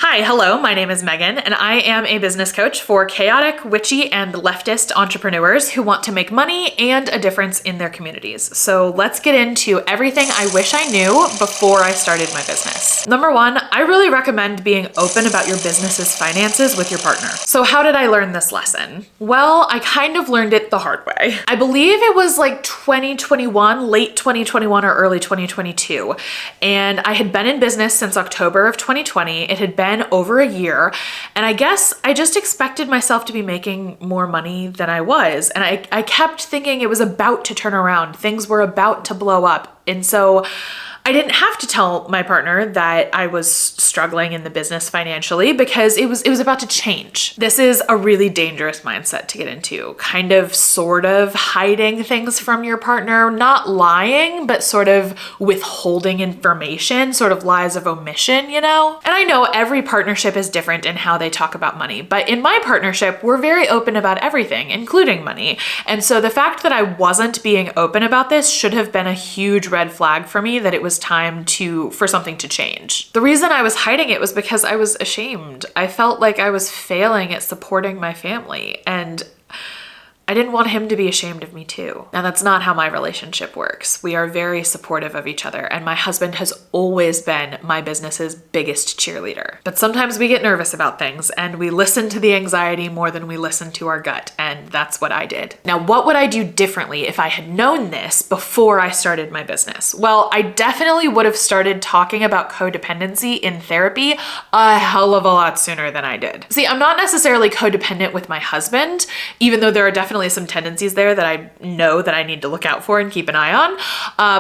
Hi, hello, my name is Megan, and I am a business coach for chaotic, witchy, and leftist entrepreneurs who want to make money and a difference in their communities. So let's get into everything I wish I knew before I started my business. Number one, I really recommend being open about your business's finances with your partner. So how did I learn this lesson? Well, I kind of learned it the hard way. I believe it was like 2021, late 2021 or early 2022, and I had been in business since October of 2020. It had been over a year, and I guess I just expected myself to be making more money than I was, and I kept thinking it was about to turn around. Things were about to blow up, and so I didn't have to tell my partner that I was struggling in the business financially because it was about to change. This is a really dangerous mindset to get into, kind of sort of hiding things from your partner, not lying, but sort of withholding information, sort of lies of omission, you know? And I know every partnership is different in how they talk about money, but in my partnership, we're very open about everything, including money. And so the fact that I wasn't being open about this should have been a huge red flag for me that it was time for something to change. The reason I was hiding it was because I was ashamed. I felt like I was failing at supporting my family, and I didn't want him to be ashamed of me too. Now that's not how my relationship works. We are very supportive of each other, and my husband has always been my business's biggest cheerleader. But sometimes we get nervous about things and we listen to the anxiety more than we listen to our gut, and that's what I did. Now, what would I do differently if I had known this before I started my business? Well, I definitely would have started talking about codependency in therapy a hell of a lot sooner than I did. See, I'm not necessarily codependent with my husband, even though there are definitely some tendencies there that I know that I need to look out for and keep an eye on.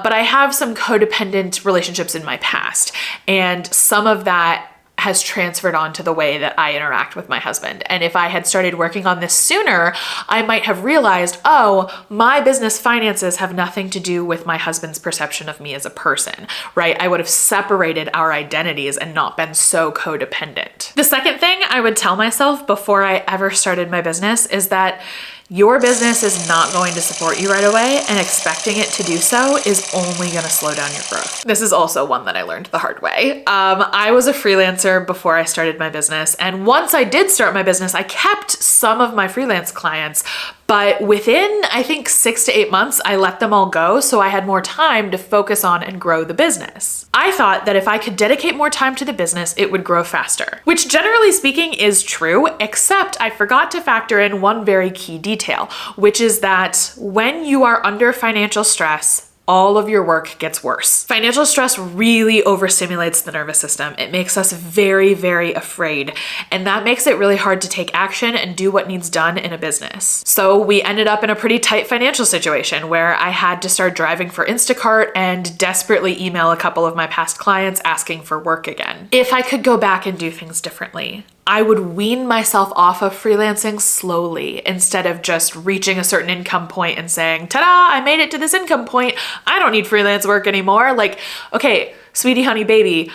But I have some codependent relationships in my past, and some of that has transferred on to the way that I interact with my husband. And if I had started working on this sooner, I might have realized, oh, my business finances have nothing to do with my husband's perception of me as a person, right? I would have separated our identities and not been so codependent. The second thing I would tell myself before I ever started my business is that your business is not going to support you right away, and expecting it to do so is only going to slow down your growth. This is also one that I learned the hard way. I was a freelancer before I started my business, and once I did start my business, I kept some of my freelance clients, but within, I think, 6 to 8 months, I let them all go so I had more time to focus on and grow the business. I thought that if I could dedicate more time to the business, it would grow faster, which generally speaking is true, except I forgot to factor in one very key detail, which is that when you are under financial stress, all of your work gets worse. Financial stress really overstimulates the nervous system. It makes us very, very afraid, and that makes it really hard to take action and do what needs done in a business. So we ended up in a pretty tight financial situation where I had to start driving for Instacart and desperately email a couple of my past clients asking for work again. If I could go back and do things differently, I would wean myself off of freelancing slowly instead of just reaching a certain income point and saying, ta-da, I made it to this income point. I don't need freelance work anymore. Like, okay, sweetie, honey, baby,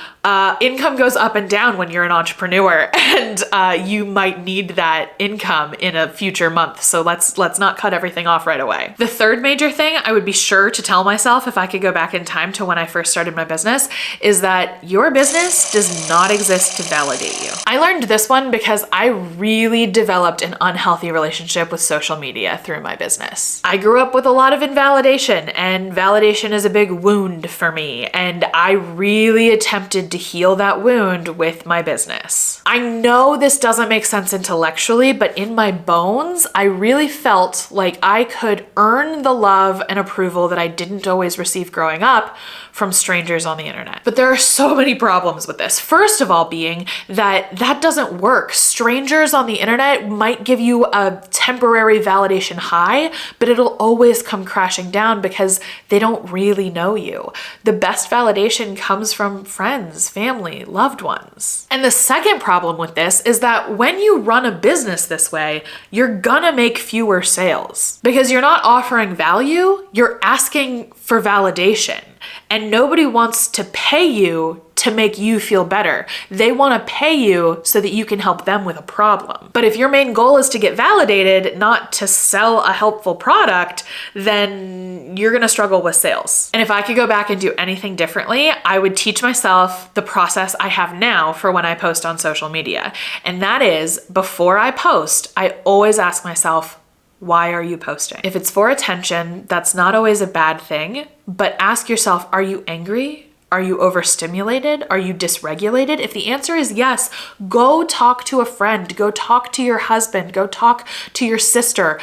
income goes up and down when you're an entrepreneur, and you might need that income in a future month. So let's not cut everything off right away. The third major thing I would be sure to tell myself if I could go back in time to when I first started my business is that your business does not exist to validate you. I learned this one because I really developed an unhealthy relationship with social media through my business. I grew up with a lot of invalidation, and validation is a big wound for me, and I really attempted to heal that wound with my business. I know this doesn't make sense intellectually, but in my bones, I really felt like I could earn the love and approval that I didn't always receive growing up from strangers on the internet. But there are so many problems with this. First of all being that doesn't work. Strangers on the internet might give you a temporary validation high, but it'll always come crashing down because they don't really know you. The best validation comes from friends, family, loved ones. And the second problem with this is that when you run a business this way, you're gonna make fewer sales because you're not offering value, you're asking for validation. And nobody wants to pay you to make you feel better. They want to pay you so that you can help them with a problem. But if your main goal is to get validated, not to sell a helpful product, then you're going to struggle with sales. And if I could go back and do anything differently, I would teach myself the process I have now for when I post on social media. And that is, before I post, I always ask myself, why are you posting? If it's for attention, that's not always a bad thing, but ask yourself, are you angry? Are you overstimulated? Are you dysregulated? If the answer is yes, go talk to a friend, go talk to your husband, go talk to your sister.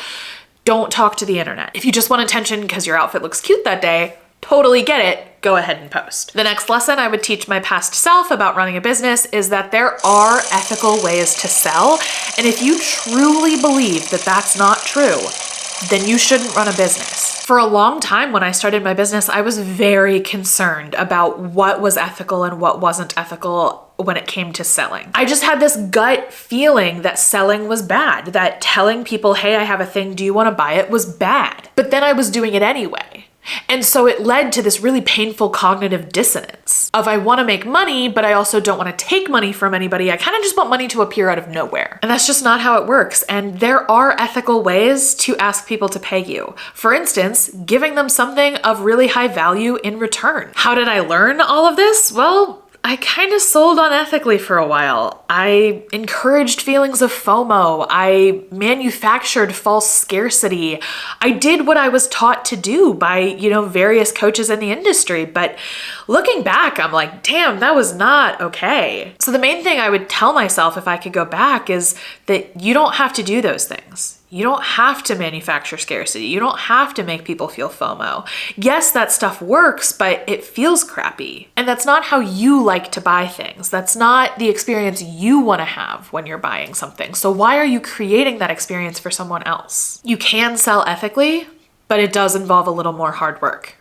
Don't talk to the internet. If you just want attention because your outfit looks cute that day, totally get it, go ahead and post. The next lesson I would teach my past self about running a business is that there are ethical ways to sell. And if you truly believe that that's not true, then you shouldn't run a business. For a long time when I started my business, I was very concerned about what was ethical and what wasn't ethical when it came to selling. I just had this gut feeling that selling was bad, that telling people, hey, I have a thing, do you want to buy it, was bad. But then I was doing it anyway. And so it led to this really painful cognitive dissonance of I want to make money, but I also don't want to take money from anybody. I kind of just want money to appear out of nowhere. And that's just not how it works. And there are ethical ways to ask people to pay you. For instance, giving them something of really high value in return. How did I learn all of this? Well, I kind of sold unethically for a while. I encouraged feelings of FOMO. I manufactured false scarcity. I did what I was taught to do by, various coaches in the industry. But looking back, I'm like, damn, that was not okay. So the main thing I would tell myself if I could go back is that you don't have to do those things. You don't have to manufacture scarcity. You don't have to make people feel FOMO. Yes, that stuff works, but it feels crappy. And that's not how you like to buy things. That's not the experience you want to have when you're buying something. So why are you creating that experience for someone else? You can sell ethically, but it does involve a little more hard work.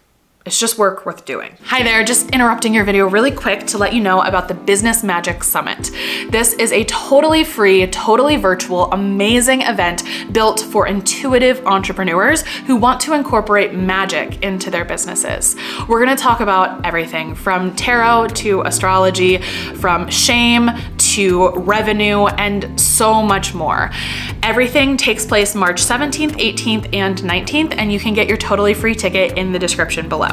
It's just work worth doing. Hi there, just interrupting your video really quick to let you know about the Business Magic Summit. This is a totally free, totally virtual, amazing event built for intuitive entrepreneurs who want to incorporate magic into their businesses. We're gonna talk about everything from tarot to astrology, from shame to revenue, and so much more. Everything takes place March 17th, 18th, and 19th, and you can get your totally free ticket in the description below.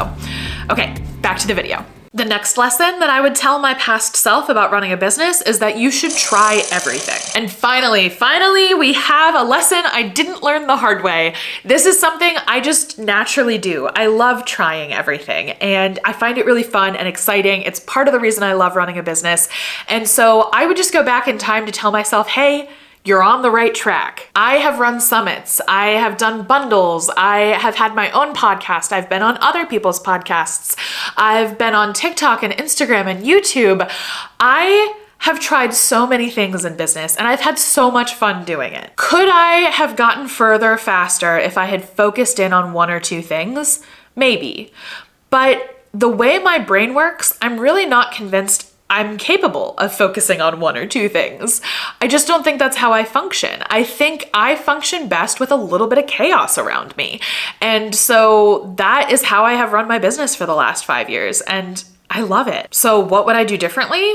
Okay, back to the video. The next lesson that I would tell my past self about running a business is that you should try everything. And finally, we have a lesson I didn't learn the hard way. This is something I just naturally do. I love trying everything, and I find it really fun and exciting. It's part of the reason I love running a business. And so I would just go back in time to tell myself, hey, you're on the right track. I have run summits. I have done bundles. I have had my own podcast. I've been on other people's podcasts. I've been on TikTok and Instagram and YouTube. I have tried so many things in business and I've had so much fun doing it. Could I have gotten further faster if I had focused in on one or two things? Maybe. But the way my brain works, I'm really not convinced I'm capable of focusing on one or two things. I just don't think that's how I function. I think I function best with a little bit of chaos around me. And so that is how I have run my business for the last 5 years, and I love it. So what would I do differently?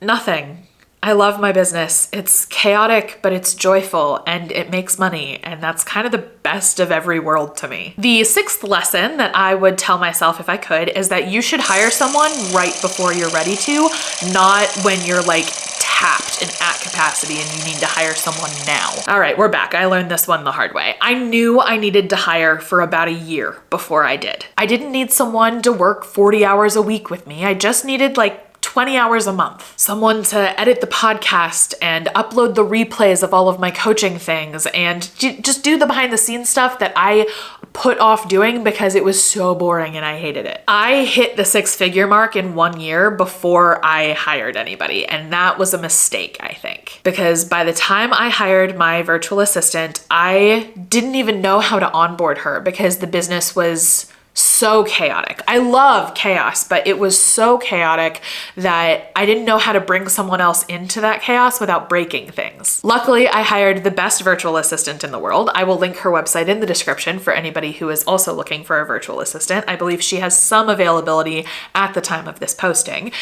Nothing. I love my business. It's chaotic, but it's joyful and it makes money. And that's kind of the best of every world to me. The sixth lesson that I would tell myself if I could is that you should hire someone right before you're ready to, not when you're like tapped and at capacity and you need to hire someone now. All right, we're back. I learned this one the hard way. I knew I needed to hire for about a year before I did. I didn't need someone to work 40 hours a week with me. I just needed like 20 hours a month. Someone to edit the podcast and upload the replays of all of my coaching things and just do the behind the scenes stuff that I put off doing because it was so boring and I hated it. I hit the 6-figure mark in 1 year before I hired anybody, and that was a mistake, I think. Because by the time I hired my virtual assistant, I didn't even know how to onboard her because the business was So chaotic. I love chaos, but it was so chaotic that I didn't know how to bring someone else into that chaos without breaking things. Luckily, I hired the best virtual assistant in the world. I will link her website in the description for anybody who is also looking for a virtual assistant. I believe she has some availability at the time of this posting.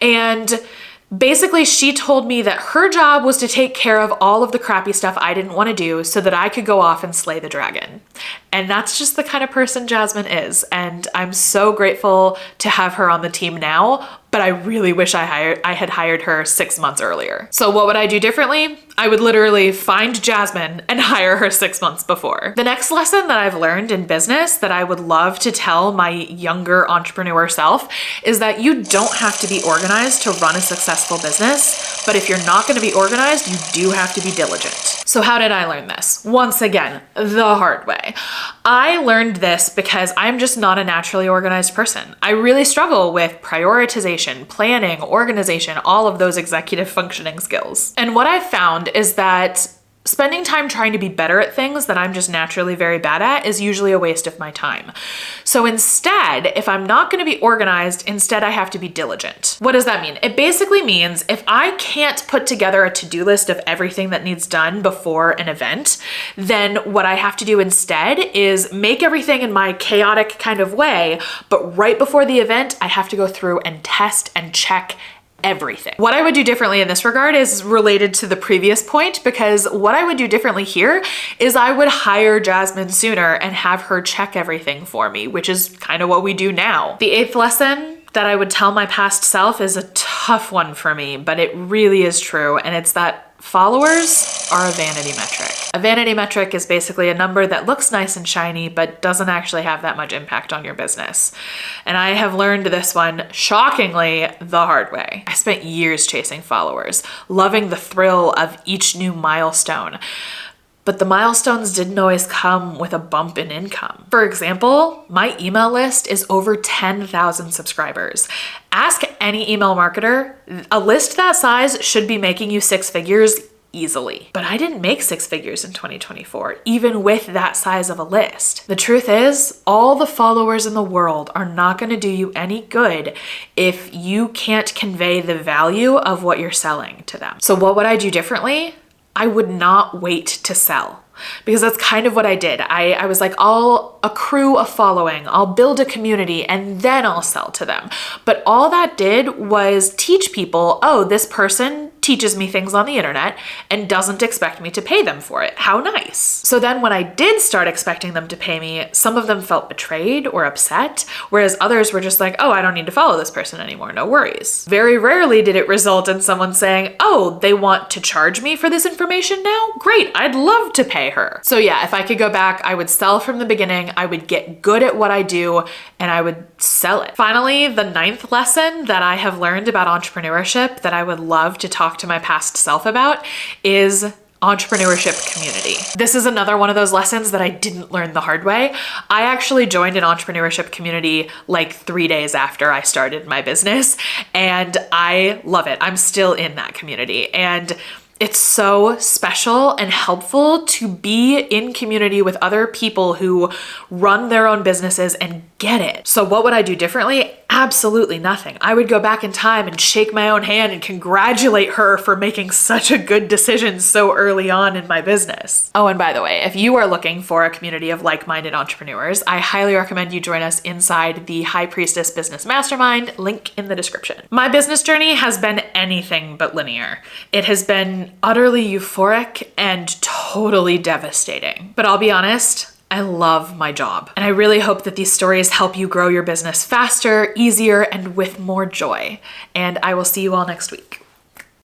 And basically, she told me that her job was to take care of all of the crappy stuff I didn't want to do so that I could go off and slay the dragon. And that's just the kind of person Jasmine is. And I'm so grateful to have her on the team now, but I really wish I had hired her 6 months earlier. So what would I do differently? I would literally find Jasmine and hire her 6 months before. The next lesson that I've learned in business that I would love to tell my younger entrepreneur self is that you don't have to be organized to run a successful business, but if you're not going to be organized, you do have to be diligent. So how did I learn this? Once again, the hard way. I learned this because I'm just not a naturally organized person. I really struggle with prioritization, planning, organization, all of those executive functioning skills. And what I've found is that spending time trying to be better at things that I'm just naturally very bad at is usually a waste of my time. So instead, if I'm not going to be organized, instead I have to be diligent. What does that mean? It basically means if I can't put together a to-do list of everything that needs done before an event, then what I have to do instead is make everything in my chaotic kind of way, but right before the event, I have to go through and test and check everything. What I would do differently in this regard is related to the previous point, because what I would do differently here is I would hire Jasmine sooner and have her check everything for me, which is kind of what we do now. The 8th lesson that I would tell my past self is a tough one for me, but it really is true, and it's that followers are a vanity metric. A vanity metric is basically a number that looks nice and shiny, but doesn't actually have that much impact on your business. And I have learned this one, shockingly, the hard way. I spent years chasing followers, loving the thrill of each new milestone. But the milestones didn't always come with a bump in income. For example, my email list is over 10,000 subscribers. Ask any email marketer, a list that size should be making you 6 figures easily. But I didn't make 6 figures in 2024, even with that size of a list. The truth is, all the followers in the world are not going to do you any good if you can't convey the value of what you're selling to them. So what would I do differently? I would not wait to sell, because that's kind of what I did. I was like, I'll accrue a following, I'll build a community, and then I'll sell to them. But all that did was teach people, oh, this person teaches me things on the internet and doesn't expect me to pay them for it. How nice. So then when I did start expecting them to pay me, some of them felt betrayed or upset, whereas others were just like, oh, I don't need to follow this person anymore, no worries. Very rarely did it result in someone saying, oh, they want to charge me for this information now? Great, I'd love to pay her. So yeah, if I could go back, I would sell from the beginning, I would get good at what I do, and I would sell it. Finally, the 9th lesson that I have learned about entrepreneurship that I would love to talk to my past self about is entrepreneurship community. This is another one of those lessons that I didn't learn the hard way. I actually joined an entrepreneurship community like 3 days after I started my business, and I love it. I'm still in that community, and it's so special and helpful to be in community with other people who run their own businesses and get it. So what would I do differently? Absolutely nothing. I would go back in time and shake my own hand and congratulate her for making such a good decision so early on in my business. Oh, and by the way, if you are looking for a community of like-minded entrepreneurs, I highly recommend you join us inside the High Priestess Business Mastermind, link in the description. My business journey has been anything but linear. It has been utterly euphoric and totally devastating. But I'll be honest, I love my job. And I really hope that these stories help you grow your business faster, easier, and with more joy. And I will see you all next week.